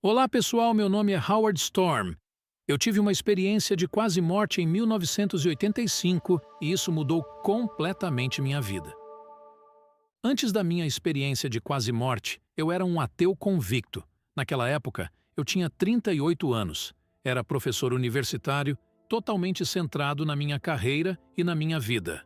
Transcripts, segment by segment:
Olá pessoal, meu nome é Howard Storm. Eu tive uma experiência de quase morte em 1985 e isso mudou completamente minha vida. Antes da minha experiência de quase morte, eu era um ateu convicto. Naquela época, eu tinha 38 anos. Era professor universitário, totalmente centrado na minha carreira e na minha vida.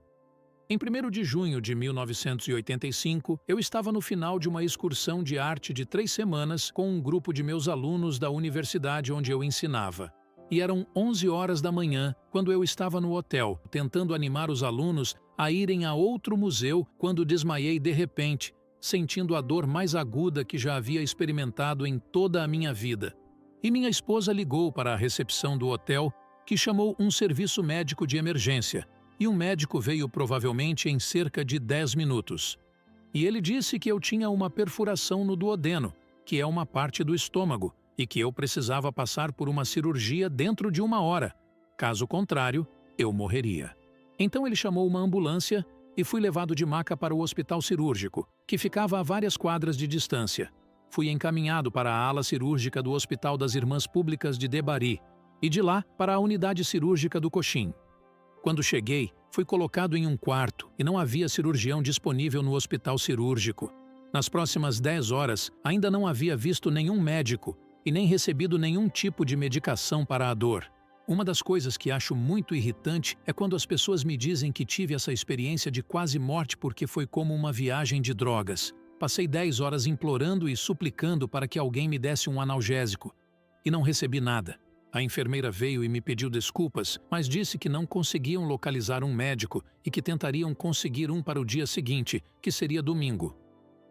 Em 1º de junho de 1985, eu estava no final de uma excursão de arte de 3 semanas com um grupo de meus alunos da universidade onde eu ensinava. E eram 11 horas da manhã quando eu estava no hotel, tentando animar os alunos a irem a outro museu quando desmaiei de repente, sentindo a dor mais aguda que já havia experimentado em toda a minha vida. E minha esposa ligou para a recepção do hotel, que chamou um serviço médico de emergência. E um médico veio provavelmente em cerca de 10 minutos. E ele disse que eu tinha uma perfuração no duodeno, que é uma parte do estômago, e que eu precisava passar por uma cirurgia dentro de 1 hora. Caso contrário, eu morreria. Então ele chamou uma ambulância e fui levado de maca para o hospital cirúrgico, que ficava a várias quadras de distância. Fui encaminhado para a ala cirúrgica do Hospital das Irmãs Públicas de Debari, e de lá para a unidade cirúrgica do Coxim. Quando cheguei, fui colocado em um quarto e não havia cirurgião disponível no hospital cirúrgico. Nas próximas 10 horas, ainda não havia visto nenhum médico e nem recebido nenhum tipo de medicação para a dor. Uma das coisas que acho muito irritante é quando as pessoas me dizem que tive essa experiência de quase morte porque foi como uma viagem de drogas. Passei 10 horas implorando e suplicando para que alguém me desse um analgésico e não recebi nada. A enfermeira veio e me pediu desculpas, mas disse que não conseguiam localizar um médico e que tentariam conseguir um para o dia seguinte, que seria domingo.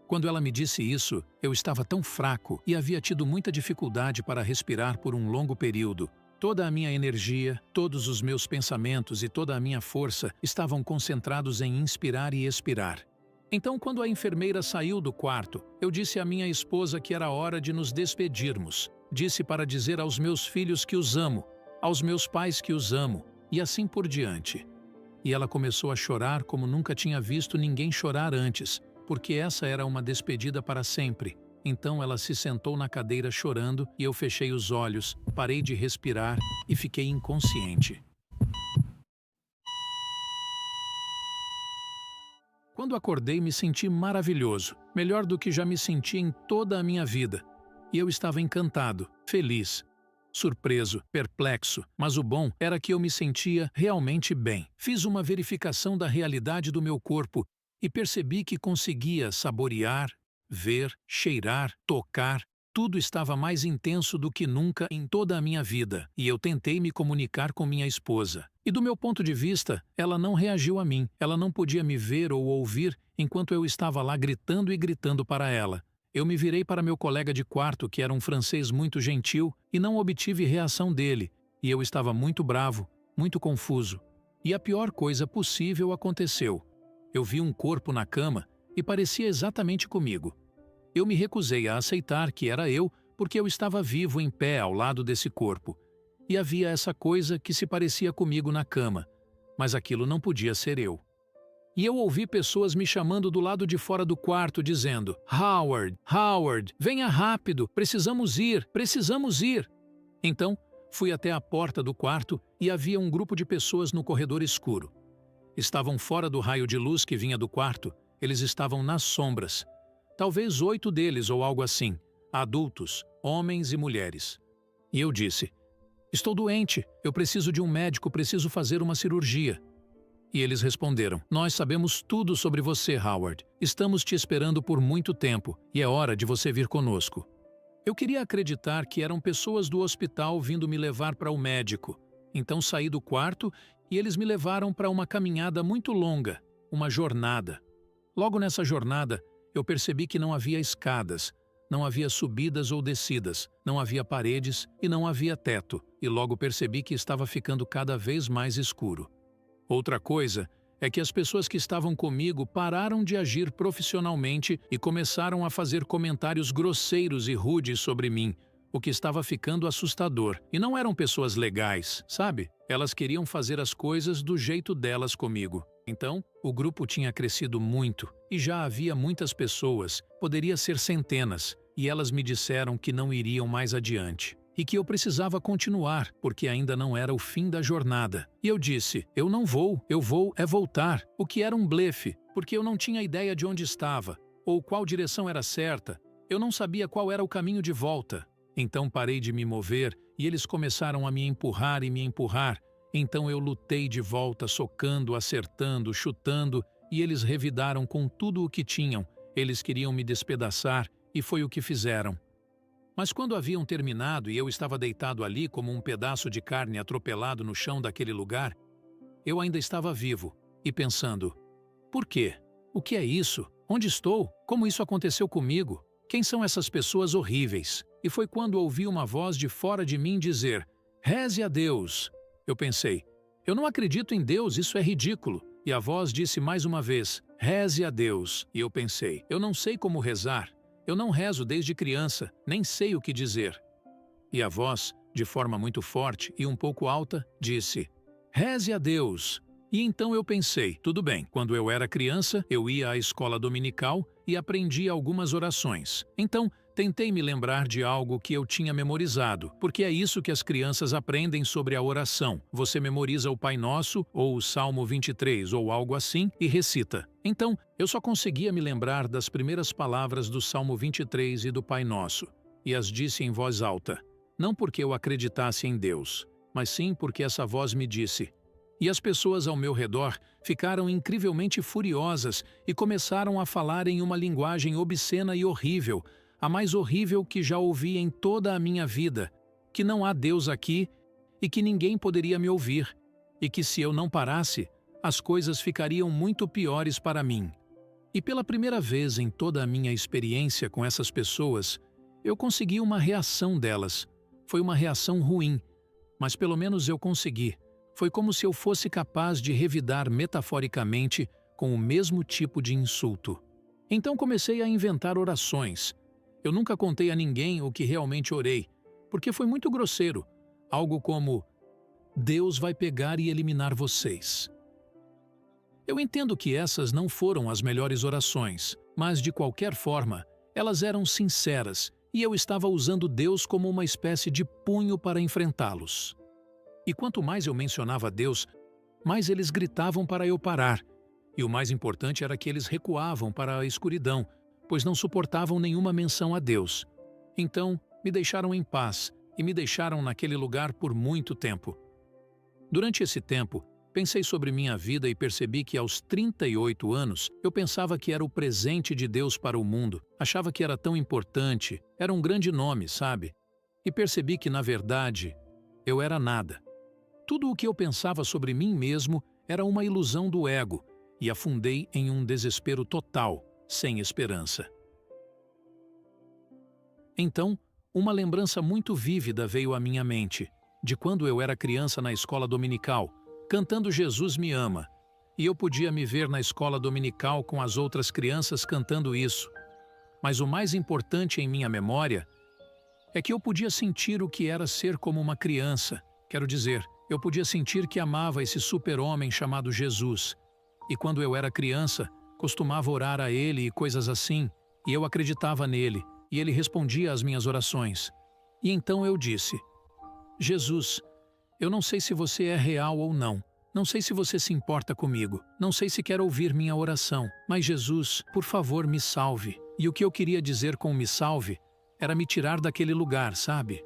Quando ela me disse isso, eu estava tão fraco e havia tido muita dificuldade para respirar por um longo período. Toda a minha energia, todos os meus pensamentos e toda a minha força estavam concentrados em inspirar e expirar. Então, quando a enfermeira saiu do quarto, eu disse à minha esposa que era hora de nos despedirmos. Disse para dizer aos meus filhos que os amo, aos meus pais que os amo, e assim por diante. E ela começou a chorar como nunca tinha visto ninguém chorar antes, porque essa era uma despedida para sempre. Então ela se sentou na cadeira chorando e eu fechei os olhos, parei de respirar e fiquei inconsciente. Quando acordei, me senti maravilhoso, melhor do que já me senti em toda a minha vida. E eu estava encantado, feliz, surpreso, perplexo, mas o bom era que eu me sentia realmente bem. Fiz uma verificação da realidade do meu corpo e percebi que conseguia saborear, ver, cheirar, tocar. Tudo estava mais intenso do que nunca em toda a minha vida, e eu tentei me comunicar com minha esposa. E do meu ponto de vista, ela não reagiu a mim, ela não podia me ver ou ouvir enquanto eu estava lá gritando e gritando para ela. Eu me virei para meu colega de quarto, que era um francês muito gentil, e não obtive reação dele, e eu estava muito bravo, muito confuso. E a pior coisa possível aconteceu. Eu vi um corpo na cama e parecia exatamente comigo. Eu me recusei a aceitar que era eu, porque eu estava vivo em pé ao lado desse corpo. E havia essa coisa que se parecia comigo na cama, mas aquilo não podia ser eu. E eu ouvi pessoas me chamando do lado de fora do quarto, dizendo: Howard, Howard, venha rápido, precisamos ir, precisamos ir. Então, fui até a porta do quarto e havia um grupo de pessoas no corredor escuro. Estavam fora do raio de luz que vinha do quarto, eles estavam nas sombras. Talvez 8 deles ou algo assim, adultos, homens e mulheres. E eu disse: estou doente, eu preciso de um médico, preciso fazer uma cirurgia. E eles responderam: nós sabemos tudo sobre você, Howard. Estamos te esperando por muito tempo e é hora de você vir conosco. Eu queria acreditar que eram pessoas do hospital vindo me levar para o médico. Então saí do quarto e eles me levaram para uma caminhada muito longa, uma jornada. Logo nessa jornada, eu percebi que não havia escadas, não havia subidas ou descidas, não havia paredes e não havia teto, e logo percebi que estava ficando cada vez mais escuro. Outra coisa é que as pessoas que estavam comigo pararam de agir profissionalmente e começaram a fazer comentários grosseiros e rudes sobre mim, o que estava ficando assustador. E não eram pessoas legais, sabe? Elas queriam fazer as coisas do jeito delas comigo. Então, o grupo tinha crescido muito e já havia muitas pessoas, poderia ser centenas, e elas me disseram que não iriam mais adiante e que eu precisava continuar, porque ainda não era o fim da jornada. E eu disse, eu não vou, eu vou é voltar, o que era um blefe, porque eu não tinha ideia de onde estava, ou qual direção era certa, eu não sabia qual era o caminho de volta. Então parei de me mover e eles começaram a me empurrar e me empurrar. Então eu lutei de volta, socando, acertando, chutando, e eles revidaram com tudo o que tinham. Eles queriam me despedaçar, e foi o que fizeram. Mas quando haviam terminado e eu estava deitado ali como um pedaço de carne atropelado no chão daquele lugar, eu ainda estava vivo e pensando, por quê? O que é isso? Onde estou? Como isso aconteceu comigo? Quem são essas pessoas horríveis? E foi quando ouvi uma voz de fora de mim dizer, reze a Deus. Eu pensei, eu não acredito em Deus, isso é ridículo. E a voz disse mais uma vez, reze a Deus. E eu pensei, eu não sei como rezar. Eu não rezo desde criança, nem sei o que dizer. E a voz, de forma muito forte e um pouco alta, disse, reze a Deus. E então eu pensei, tudo bem, quando eu era criança, eu ia à escola dominical e aprendi algumas orações. Então, tentei me lembrar de algo que eu tinha memorizado, porque é isso que as crianças aprendem sobre a oração. Você memoriza o Pai Nosso, ou o Salmo 23, ou algo assim, e recita. Então, eu só conseguia me lembrar das primeiras palavras do Salmo 23 e do Pai Nosso, e as disse em voz alta, não porque eu acreditasse em Deus, mas sim porque essa voz me disse. E as pessoas ao meu redor ficaram incrivelmente furiosas e começaram a falar em uma linguagem obscena e horrível, a mais horrível que já ouvi em toda a minha vida, que não há Deus aqui e que ninguém poderia me ouvir, e que se eu não parasse, as coisas ficariam muito piores para mim. E pela primeira vez em toda a minha experiência com essas pessoas, eu consegui uma reação delas. Foi uma reação ruim, mas pelo menos eu consegui. Foi como se eu fosse capaz de revidar metaforicamente com o mesmo tipo de insulto. Então comecei a inventar orações. Eu nunca contei a ninguém o que realmente orei, porque foi muito grosseiro. Algo como, Deus vai pegar e eliminar vocês. Eu entendo que essas não foram as melhores orações, mas de qualquer forma, elas eram sinceras e eu estava usando Deus como uma espécie de punho para enfrentá-los. E quanto mais eu mencionava Deus, mais eles gritavam para eu parar. E o mais importante era que eles recuavam para a escuridão, pois não suportavam nenhuma menção a Deus. Então, me deixaram em paz e me deixaram naquele lugar por muito tempo. Durante esse tempo, pensei sobre minha vida e percebi que aos 38 anos, eu pensava que era o presente de Deus para o mundo, achava que era tão importante, era um grande nome, sabe? E percebi que, na verdade, eu era nada. Tudo o que eu pensava sobre mim mesmo era uma ilusão do ego, e afundei em um desespero total, sem esperança. Então, uma lembrança muito vívida veio à minha mente, de quando eu era criança na escola dominical, cantando Jesus me ama, e eu podia me ver na escola dominical com as outras crianças cantando isso. Mas o mais importante em minha memória é que eu podia sentir o que era ser como uma criança, quero dizer, eu podia sentir que amava esse super-homem chamado Jesus. E quando eu era criança, costumava orar a ele e coisas assim, e eu acreditava nele, e ele respondia às minhas orações. E então eu disse, Jesus, eu não sei se você é real ou não, não sei se você se importa comigo, não sei se quer ouvir minha oração, mas Jesus, por favor, me salve. E o que eu queria dizer com me salve era me tirar daquele lugar, sabe?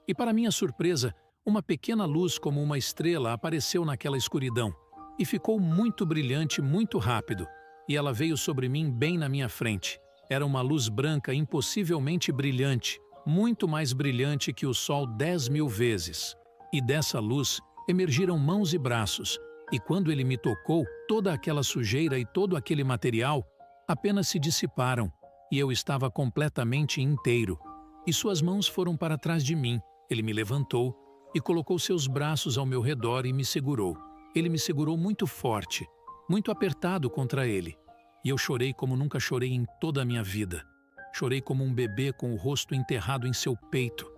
E para minha surpresa, uma pequena luz como uma estrela apareceu naquela escuridão e ficou muito brilhante muito rápido, e ela veio sobre mim bem na minha frente. Era uma luz branca impossivelmente brilhante, muito mais brilhante que o sol 10.000 vezes. E dessa luz emergiram mãos e braços, e quando ele me tocou, toda aquela sujeira e todo aquele material apenas se dissiparam, e eu estava completamente inteiro. E suas mãos foram para trás de mim, ele me levantou, e colocou seus braços ao meu redor e me segurou. Ele me segurou muito forte, muito apertado contra ele. E eu chorei como nunca chorei em toda a minha vida. Chorei como um bebê com o rosto enterrado em seu peito.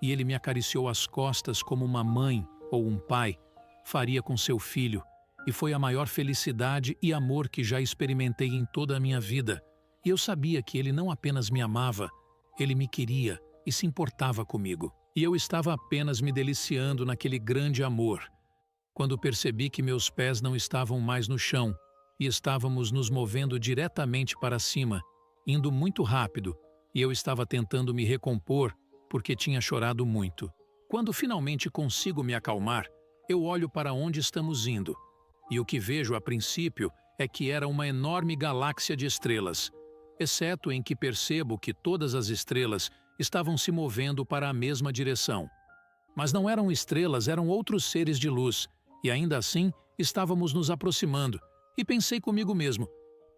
E ele me acariciou as costas como uma mãe ou um pai faria com seu filho. E foi a maior felicidade e amor que já experimentei em toda a minha vida. E eu sabia que ele não apenas me amava, Ele me queria e se importava comigo. E eu estava apenas me deliciando naquele grande amor, quando percebi que meus pés não estavam mais no chão e estávamos nos movendo diretamente para cima, indo muito rápido, e eu estava tentando me recompor porque tinha chorado muito. Quando finalmente consigo me acalmar, eu olho para onde estamos indo, e o que vejo a princípio é que era uma enorme galáxia de estrelas, exceto em que percebo que todas as estrelas estavam se movendo para a mesma direção. Mas não eram estrelas, eram outros seres de luz, e ainda assim estávamos nos aproximando, e pensei comigo mesmo,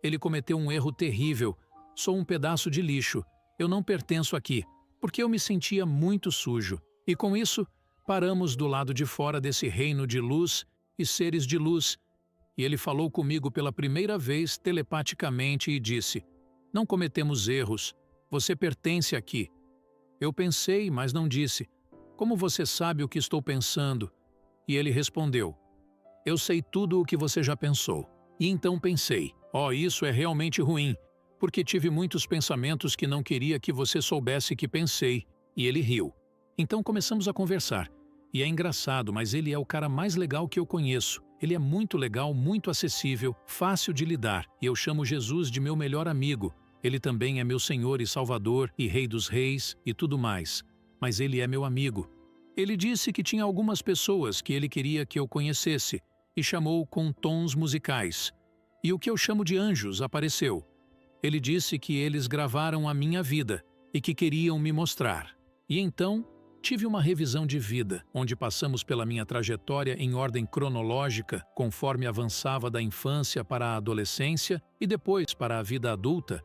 ele cometeu um erro terrível, sou um pedaço de lixo, eu não pertenço aqui, porque eu me sentia muito sujo. E com isso, paramos do lado de fora desse reino de luz e seres de luz, e ele falou comigo pela primeira vez telepaticamente e disse, não cometemos erros, você pertence aqui. Eu pensei, mas não disse, como você sabe o que estou pensando? E ele respondeu, eu sei tudo o que você já pensou. E então pensei, isso é realmente ruim, porque tive muitos pensamentos que não queria que você soubesse que pensei. E ele riu. Então começamos a conversar. E é engraçado, mas ele é o cara mais legal que eu conheço. Ele é muito legal, muito acessível, fácil de lidar. E eu chamo Jesus de meu melhor amigo. Ele também é meu Senhor e Salvador e Rei dos Reis e tudo mais. Mas ele é meu amigo. Ele disse que tinha algumas pessoas que ele queria que eu conhecesse e chamou com tons musicais. E o que eu chamo de anjos apareceu. Ele disse que eles gravaram a minha vida e que queriam me mostrar. E então, tive uma revisão de vida, onde passamos pela minha trajetória em ordem cronológica, conforme avançava da infância para a adolescência e depois para a vida adulta.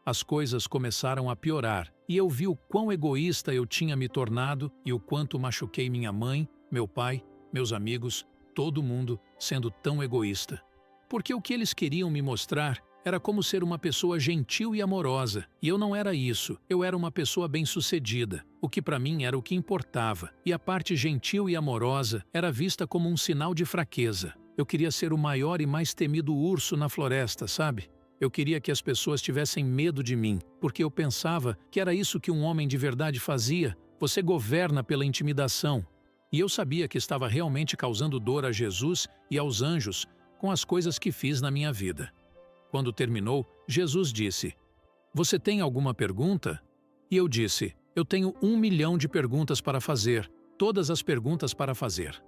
As coisas começaram a piorar e eu vi o quão egoísta eu tinha me tornado e o quanto machuquei minha mãe, meu pai, meus amigos, todo mundo sendo tão egoísta. Porque o que eles queriam me mostrar era como ser uma pessoa gentil e amorosa, e eu não era isso, eu era uma pessoa bem-sucedida, o que para mim era o que importava, e a parte gentil e amorosa era vista como um sinal de fraqueza. Eu queria ser o maior e mais temido urso na floresta, sabe? Eu queria que as pessoas tivessem medo de mim, porque eu pensava que era isso que um homem de verdade fazia, você governa pela intimidação. E eu sabia que estava realmente causando dor a Jesus e aos anjos com as coisas que fiz na minha vida. Quando terminou, Jesus disse, você tem alguma pergunta? E eu disse, eu tenho 1 milhão de perguntas para fazer, todas as perguntas para fazer.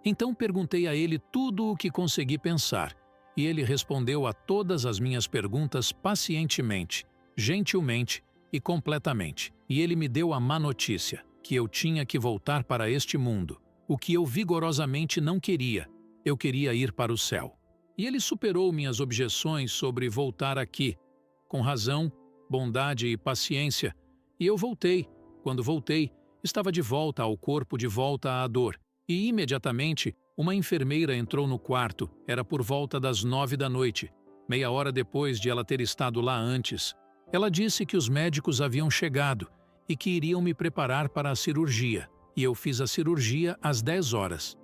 Então perguntei a ele tudo o que consegui pensar, e ele respondeu a todas as minhas perguntas pacientemente, gentilmente e completamente. E ele me deu a má notícia, que eu tinha que voltar para este mundo, o que eu vigorosamente não queria, eu queria ir para o céu. E ele superou minhas objeções sobre voltar aqui, com razão, bondade e paciência, e eu voltei. Quando voltei, estava de volta ao corpo, de volta à dor, e imediatamente uma enfermeira entrou no quarto, era por volta das 9 da noite, meia hora depois de ela ter estado lá antes. Ela disse que os médicos haviam chegado e que iriam me preparar para a cirurgia, e eu fiz a cirurgia às 10 horas.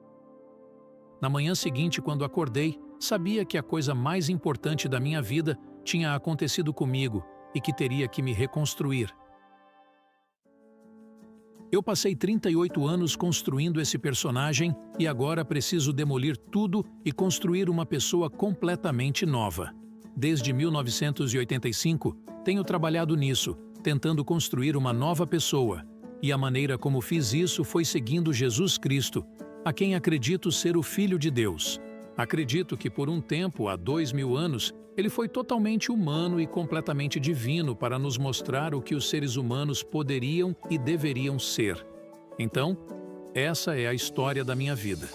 Na manhã seguinte, quando acordei, sabia que a coisa mais importante da minha vida tinha acontecido comigo e que teria que me reconstruir. Eu passei 38 anos construindo esse personagem e agora preciso demolir tudo e construir uma pessoa completamente nova. Desde 1985, tenho trabalhado nisso, tentando construir uma nova pessoa, e a maneira como fiz isso foi seguindo Jesus Cristo, a quem acredito ser o Filho de Deus. Acredito que por um tempo, há 2000 anos, ele foi totalmente humano e completamente divino para nos mostrar o que os seres humanos poderiam e deveriam ser. Então, essa é a história da minha vida.